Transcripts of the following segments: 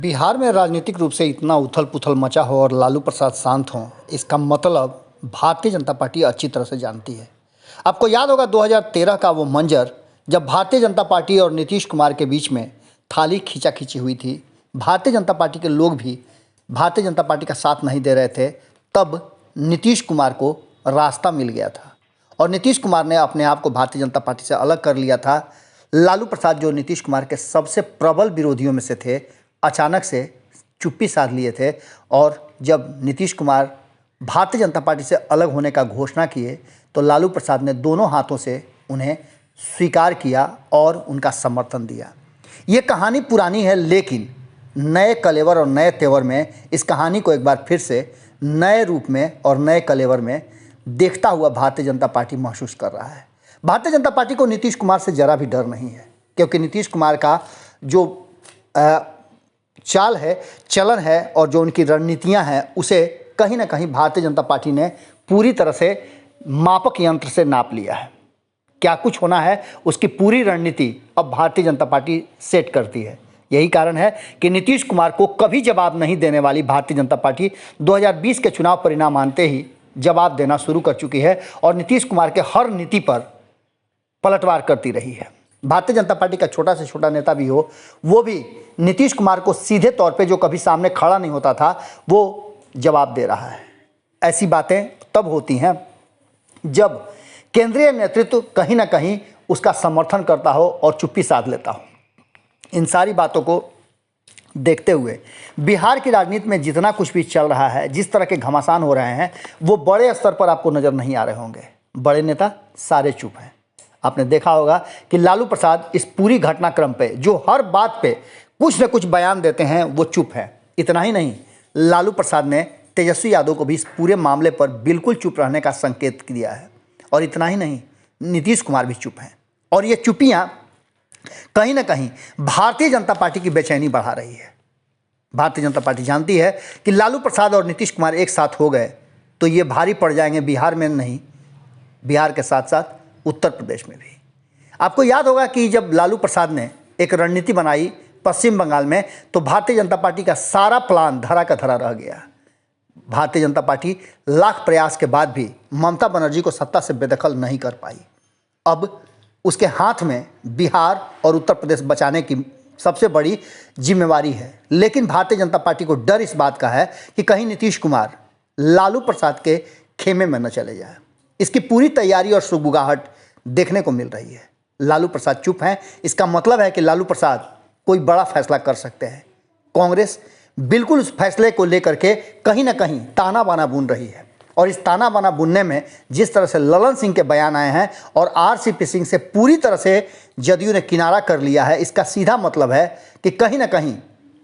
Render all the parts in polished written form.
बिहार में राजनीतिक रूप से इतना उथल पुथल मचा हो और लालू प्रसाद शांत हों, इसका मतलब भारतीय जनता पार्टी अच्छी तरह से जानती है। आपको याद होगा 2013 का वो मंजर जब भारतीय जनता पार्टी और नीतीश कुमार के बीच में थाली खींचाखींची हुई थी। भारतीय जनता पार्टी के लोग भी भारतीय जनता पार्टी का साथ नहीं दे रहे थे। तब नीतीश कुमार को रास्ता मिल गया था और नीतीश कुमार ने अपने आप को भारतीय जनता पार्टी से अलग कर लिया था। लालू प्रसाद जो नीतीश कुमार के सबसे प्रबल विरोधियों में से थे, अचानक से चुप्पी साध लिए थे और जब नीतीश कुमार भारतीय जनता पार्टी से अलग होने का घोषणा किए तो लालू प्रसाद ने दोनों हाथों से उन्हें स्वीकार किया और उनका समर्थन दिया। ये कहानी पुरानी है, लेकिन नए कलेवर और नए तेवर में इस कहानी को एक बार फिर से नए रूप में और नए कलेवर में देखता हुआ भारतीय जनता पार्टी महसूस कर रहा है। भारतीय जनता पार्टी को नीतीश कुमार से ज़रा भी डर नहीं है, क्योंकि नीतीश कुमार का जो चाल है, चलन है और जो उनकी रणनीतियां हैं, उसे कहीं ना कहीं भारतीय जनता पार्टी ने पूरी तरह से मापक यंत्र से नाप लिया है। क्या कुछ होना है उसकी पूरी रणनीति अब भारतीय जनता पार्टी सेट करती है। यही कारण है कि नीतीश कुमार को कभी जवाब नहीं देने वाली भारतीय जनता पार्टी 2020 के चुनाव परिणाम आते ही जवाब देना शुरू कर चुकी है और नीतीश कुमार के हर नीति पर पलटवार करती रही है। भारतीय जनता पार्टी का छोटा से छोटा नेता भी हो, वो भी नीतीश कुमार को सीधे तौर पे, जो कभी सामने खड़ा नहीं होता था, वो जवाब दे रहा है। ऐसी बातें तब होती हैं जब केंद्रीय नेतृत्व कहीं ना कहीं उसका समर्थन करता हो और चुप्पी साध लेता हो। इन सारी बातों को देखते हुए बिहार की राजनीति में जितना कुछ भी चल रहा है, जिस तरह के घमासान हो रहे हैं, वो बड़े स्तर पर आपको नज़र नहीं आ रहे होंगे। बड़े नेता सारे चुप हैं। आपने देखा होगा कि लालू प्रसाद इस पूरी घटनाक्रम पे, जो हर बात पे कुछ न कुछ बयान देते हैं, वो चुप है। इतना ही नहीं, लालू प्रसाद ने तेजस्वी यादव को भी इस पूरे मामले पर बिल्कुल चुप रहने का संकेत दिया है। और इतना ही नहीं, नीतीश कुमार भी चुप हैं। और ये चुप्पियाँ कहीं ना कहीं भारतीय जनता पार्टी की बेचैनी बढ़ा रही है। भारतीय जनता पार्टी जानती है कि लालू प्रसाद और नीतीश कुमार एक साथ हो गए तो ये भारी पड़ जाएंगे, बिहार में नहीं, बिहार के साथ साथ उत्तर प्रदेश में भी। आपको याद होगा कि जब लालू प्रसाद ने एक रणनीति बनाई पश्चिम बंगाल में, तो भारतीय जनता पार्टी का सारा प्लान धरा का धरा रह गया। भारतीय जनता पार्टी लाख प्रयास के बाद भी ममता बनर्जी को सत्ता से बेदखल नहीं कर पाई। अब उसके हाथ में बिहार और उत्तर प्रदेश बचाने की सबसे बड़ी जिम्मेवारी है। लेकिन भारतीय जनता पार्टी को डर इस बात का है कि कहीं नीतीश कुमार लालू प्रसाद के खेमे में न चले जाए। इसकी पूरी तैयारी और सुगबुगाहट देखने को मिल रही है। लालू प्रसाद चुप हैं, इसका मतलब है कि लालू प्रसाद कोई बड़ा फैसला कर सकते हैं। कांग्रेस बिल्कुल उस फैसले को लेकर के कहीं ना कहीं ताना बाना बुन रही है और इस ताना बाना बुनने में जिस तरह से ललन सिंह के बयान आए हैं और आरसीपी सिंह से पूरी तरह से जदयू ने किनारा कर लिया है, इसका सीधा मतलब है कि कहीं ना कहीं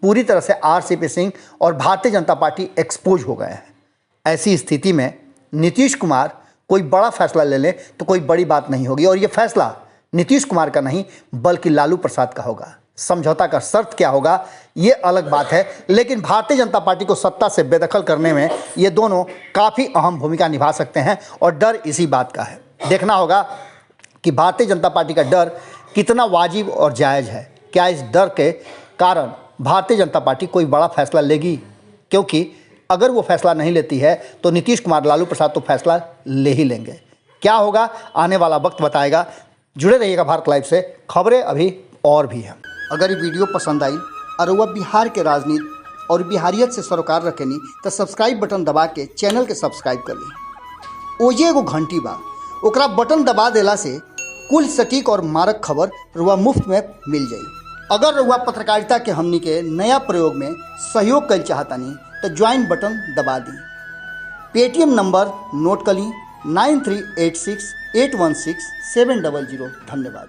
पूरी तरह से आरसीपी सिंह और भारतीय जनता पार्टी एक्सपोज हो गए हैं। ऐसी स्थिति में नीतीश कुमार कोई बड़ा फैसला ले लें तो कोई बड़ी बात नहीं होगी और ये फैसला नीतीश कुमार का नहीं बल्कि लालू प्रसाद का होगा। समझौता का शर्त क्या होगा ये अलग बात है, लेकिन भारतीय जनता पार्टी को सत्ता से बेदखल करने में ये दोनों काफ़ी अहम भूमिका निभा सकते हैं और डर इसी बात का है। देखना होगा कि भारतीय जनता पार्टी का डर कितना वाजिब और जायज़ है। क्या इस डर के कारण भारतीय जनता पार्टी कोई बड़ा फैसला लेगी? क्योंकि अगर वो फैसला नहीं लेती है तो नीतीश कुमार, लालू प्रसाद तो फैसला ले ही लेंगे। क्या होगा आने वाला वक्त बताएगा। जुड़े रहिएगा भारत लाइव से, खबरें अभी और भी हैं। अगर ये वीडियो पसंद आई और वह बिहार के राजनीति और बिहारियत से सरोकार रखेनी तो सब्सक्राइब बटन दबा के चैनल के सब्सक्राइब कर ली। ओजे एगो घंटी बा, ओकरा बटन दबा देला से कुल सटीक और मारक खबर रुआ मुफ्त में मिल जाई। अगर रुआ पत्रकारिता के हमनी के नया प्रयोग में सहयोग कर चाहतानी तो ज्वाइन बटन दबा दी। पेटीएम नंबर नोट कर ली 9386816700। धन्यवाद।